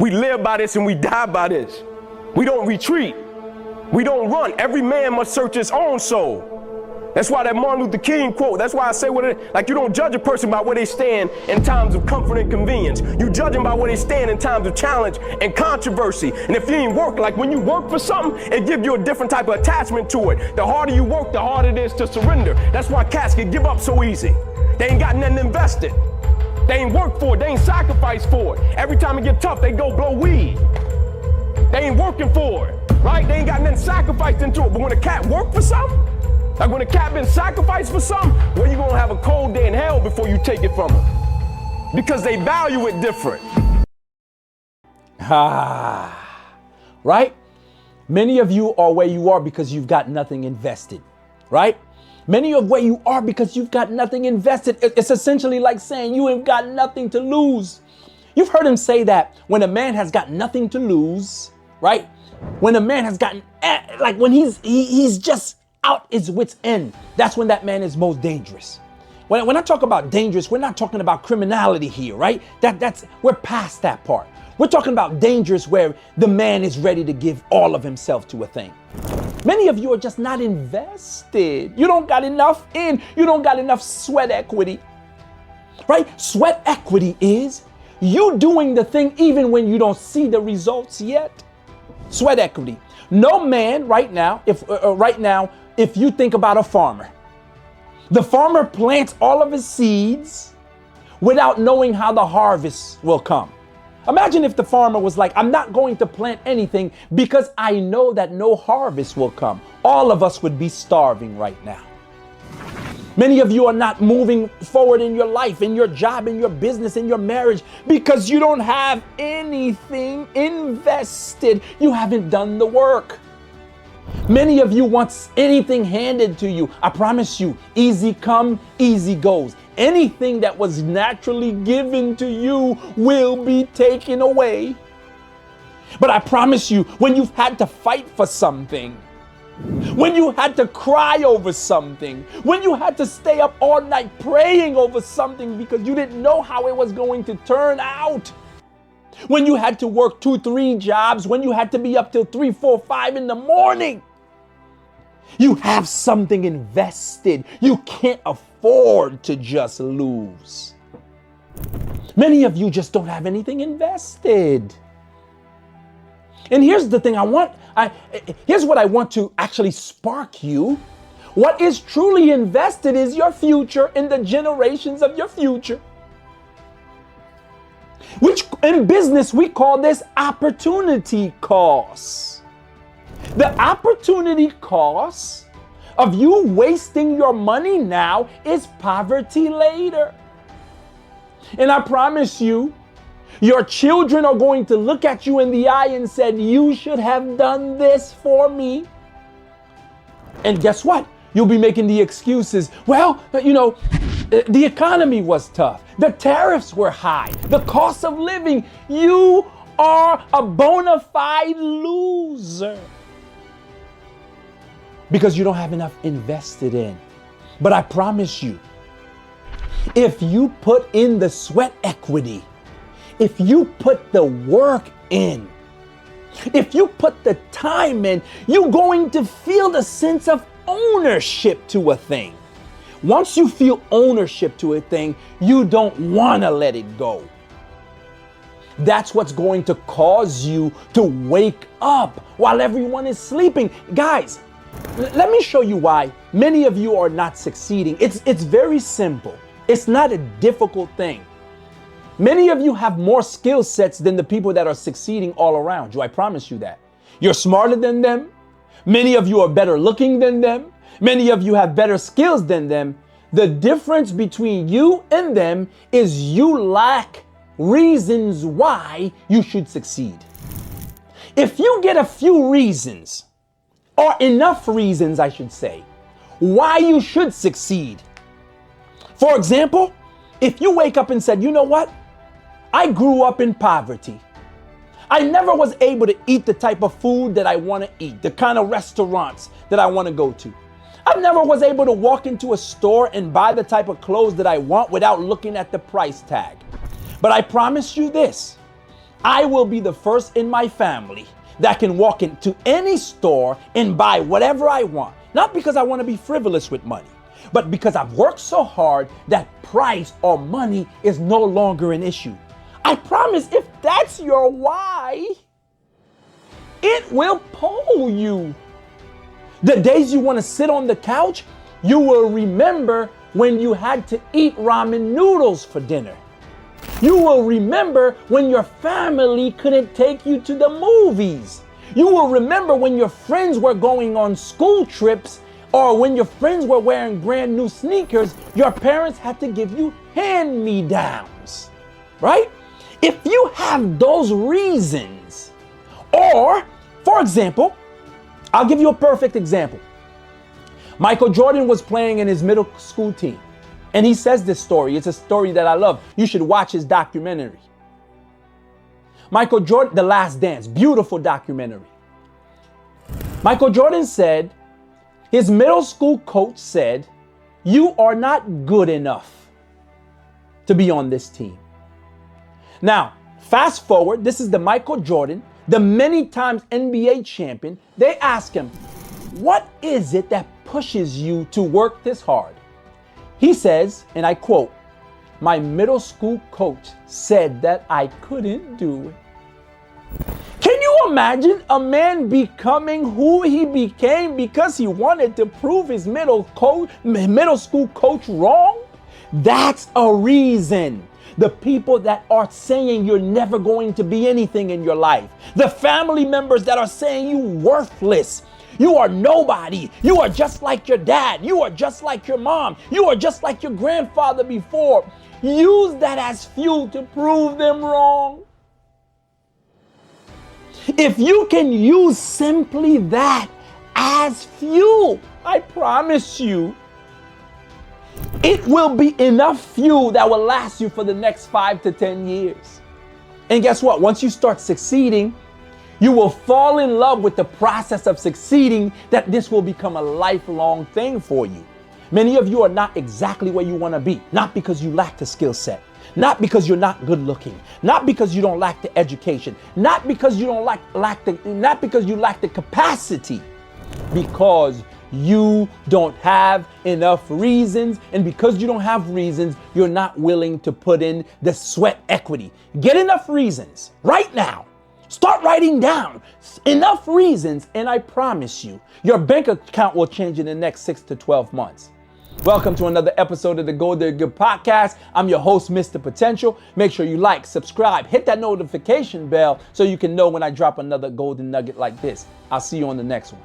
We live by this and we die by this. We don't retreat. We don't run. Every man must search his own soul. That's why that Martin Luther King quote, that's why I say like you don't judge a person by where they stand in times of comfort and convenience. You judge them by where they stand in times of challenge and controversy. And if you ain't work, like when you work for something, it gives you a different type of attachment to it. The harder you work, the harder it is to surrender. That's why cats can give up so easy. They ain't got nothing invested. They ain't worked for it. They ain't sacrificed for it. Every time it get tough, they go blow weed. They ain't working for it, right? They ain't got nothing sacrificed into it. But when a cat work for something, like when a cat been sacrificed for something, well, you gonna have a cold day in hell before you take it from them. Because they value it different. Right? Many of you are where you are because you've got nothing invested, right? Many of where you are because you've got nothing invested. It's essentially like saying you ain't got nothing to lose. You've heard him say that when a man has got nothing to lose, right? When a man has gotten, like when he's just out his wit's end, that's when that man is most dangerous. When I talk about dangerous, we're not talking about criminality here, right? We're past that part. We're talking about dangerous where the man is ready to give all of himself to a thing. Many of you are just not invested. You don't got enough in. You don't got enough sweat equity, right? Sweat equity is you doing the thing even when you don't see the results yet. Sweat equity. No man right now, if you think about a farmer, the farmer plants all of his seeds without knowing how the harvest will come. Imagine if the farmer was like, I'm not going to plant anything because I know that no harvest will come. All of us would be starving right now. Many of you are not moving forward in your life, in your job, in your business, in your marriage, because you don't have anything invested. You haven't done the work. Many of you want anything handed to you. I promise you, easy come, easy goes. Anything that was naturally given to you will be taken away. But I promise you, when you've had to fight for something, when you had to cry over something, when you had to stay up all night praying over something because you didn't know how it was going to turn out, when you had to work 2, 3 jobs, when you had to be up till 3, 4, 5 in the morning, you have something invested. You can't afford to just lose. Many of you just don't have anything invested. And here's the thing here's what I want to actually spark you. What is truly invested is your future and the generations of your future. Which in business we call this opportunity cost. The opportunity cost of you wasting your money now is poverty later. And I promise you, your children are going to look at you in the eye and said, you should have done this for me. And guess what? You'll be making the excuses. Well, the economy was tough. The tariffs were high. The cost of living. You are a bona fide loser because you don't have enough invested in. But I promise you, if you put in the sweat equity, if you put the work in, if you put the time in, you're going to feel the sense of ownership to a thing. Once you feel ownership to a thing, you don't want to let it go. That's what's going to cause you to wake up while everyone is sleeping. Guys, let me show you why many of you are not succeeding. It's very simple. It's not a difficult thing. Many of you have more skill sets than the people that are succeeding all around you. I promise you that. You're smarter than them. Many of you are better looking than them. Many of you have better skills than them. The difference between you and them is you lack reasons why you should succeed. If you get a few reasons, or enough reasons, I should say, why you should succeed. For example, if you wake up and said, you know what? I grew up in poverty. I never was able to eat the type of food that I want to eat, the kind of restaurants that I want to go to. I never was able to walk into a store and buy the type of clothes that I want without looking at the price tag. But I promise you this, I will be the first in my family that can walk into any store and buy whatever I want. Not because I want to be frivolous with money, but because I've worked so hard that price or money is no longer an issue. I promise if that's your why, it will pull you. The days you want to sit on the couch, you will remember when you had to eat ramen noodles for dinner. You will remember when your family couldn't take you to the movies. You will remember when your friends were going on school trips, or when your friends were wearing brand new sneakers, your parents had to give you hand-me-downs, right? If you have those reasons, or, for example, I'll give you a perfect example. Michael Jordan was playing in his middle school team, and he says this story. It's a story that I love. You should watch his documentary. Michael Jordan, The Last Dance, beautiful documentary. Michael Jordan said, his middle school coach said, "You are not good enough to be on this team." Now, fast forward, this is the Michael Jordan, the many times NBA champion. They ask him, what is it that pushes you to work this hard? He says, and I quote, "My middle school coach said that I couldn't do it." Can you imagine a man becoming who he became because he wanted to prove his middle school coach wrong? That's a reason. The people that are saying you're never going to be anything in your life, the family members that are saying you worthless, you are nobody, you are just like your dad, you are just like your mom, you are just like your grandfather before, use that as fuel to prove them wrong. If you can use simply that as fuel, I promise you, it will be enough fuel that will last you for the next 5 to 10 years. And guess what? Once you start succeeding, you will fall in love with the process of succeeding, that this will become a lifelong thing for you. Many of you are not exactly where you want to be, not because you lack the skill set, not because you're not good looking, not because you don't lack the education, not because you don't not because you lack the capacity, because you don't have enough reasons, and because you don't have reasons, you're not willing to put in the sweat equity. Get enough reasons right now. Start writing down enough reasons, and I promise you, your bank account will change in the next 6 to 12 months. Welcome to another episode of the Gold Digger Podcast. I'm your host, Mr. Potential. Make sure you like, subscribe, hit that notification bell so you can know when I drop another golden nugget like this. I'll see you on the next one.